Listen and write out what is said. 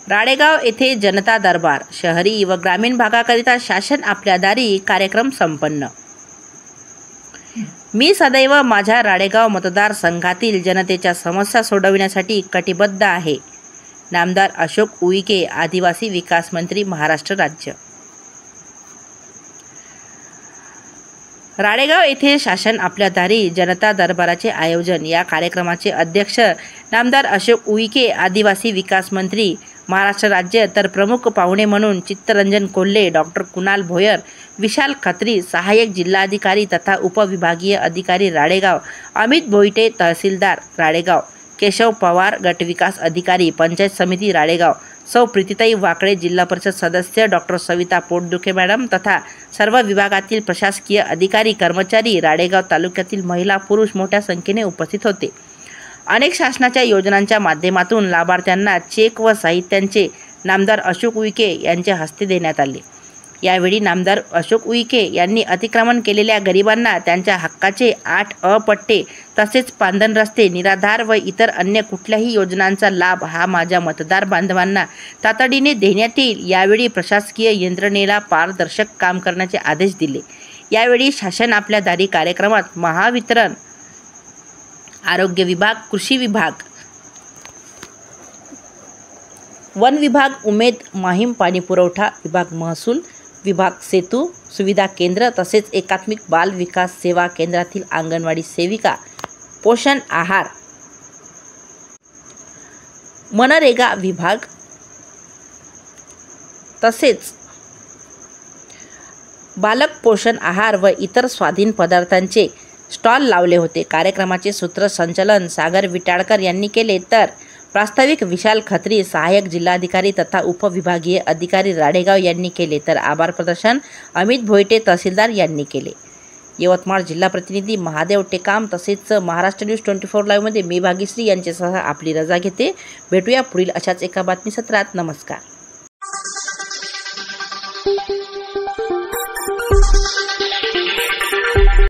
राळेगाव येथे जनता दरबार, शहरी व ग्रामीण भागाकरिता शासन आपल्या दारी कार्यक्रम संपन्न। मी सदैव माझ्या राळेगाव मतदारसंघातील जनतेच्या समस्या सोडविण्यासाठी कटिबद्ध आहे। नामदार अशोक उईके, आदिवासी विकास मंत्री, महाराष्ट्र राज्य। राळेगाव येथे शासन आपल्या दारी जनता दरबाराचे आयोजन। या कार्यक्रमाचे अध्यक्ष नामदार अशोक उईके, आदिवासी विकास मंत्री, महाराष्ट्र राज्य। तर प्रमुख पाहुणे म्हणून चित्तरंजन कोल्हे, डॉक्टर कुणाल भोयर, विशाल खत्री, सहाय्यक जिल्हाधिकारी तथा उपविभागीय अधिकारी राळेगाव, अमित भोईटे, तहसीलदार राळेगाव, केशव पवार, गटविकास अधिकारी, पंचायत समिती राळेगाव, सौ प्रीतीताई वाकळे, जिल्हा परिषद सदस्य डॉक्टर सविता पोटदुखे मॅडम तथा सर्व विभागातील प्रशासकीय अधिकारी कर्मचारी, राळेगाव तालुक्यातील महिला पुरुष मोठ्या संख्येने उपस्थित होते। अनेक शासनाच्या योजनांच्या माध्यमातून लाभार्थ्यांना चेक व साहित्यांचे नामदार अशोक उईके यांच्या हस्ते देण्यात आले। यावेळी नामदार अशोक उईके यांनी अतिक्रमण केलेल्या गरिबांना त्यांच्या हक्काचे 8 पट्टे तसेच पांधन रस्ते, निराधार व इतर अन्य कुठल्याही योजनांचा लाभ हा माझ्या मतदार बांधवांना तातडीने देण्यात येईल। यावेळी प्रशासकीय यंत्रणेला पारदर्शक काम करण्याचे आदेश दिले। यावेळी शासन आपल्या दारी कार्यक्रमात महावितरण, आरोग्य विभाग, कृषी विभाग, वन विभाग, उमेद, माहीम पाणी पुरवठा विभाग, महसूल विभाग, सेतू सुविधा केंद्र तसेच एकात्मिक बाल विकास सेवा केंद्रातील अंगणवाडी सेविका, पोषण आहार, मनरेगा विभाग तसेच बालक पोषण आहार व इतर स्वाधीन पदार्थांचे स्टॉल लावले होते। कार्यक्रमाचे सूत्रसंचालन सागर विटाळकर यांनी केले, तर प्रास्ताविक विशाल खत्री, सहाय्यक जिल्हाधिकारी तथा उपविभागीय अधिकारी राळेगाव यांनी केले, तर आभार प्रदर्शन अमित भोईटे, तहसीलदार यांनी केले। यवतमाळ जिल्हा प्रतिनिधी महादेव टेकाम तसेच महाराष्ट्र न्यूज 24 लाईव्हमध्ये मी भाग्यश्री यांच्यासह आपली रजा घेते। भेटूया पुढील अशाच एका बातमी सत्रात। नमस्कार।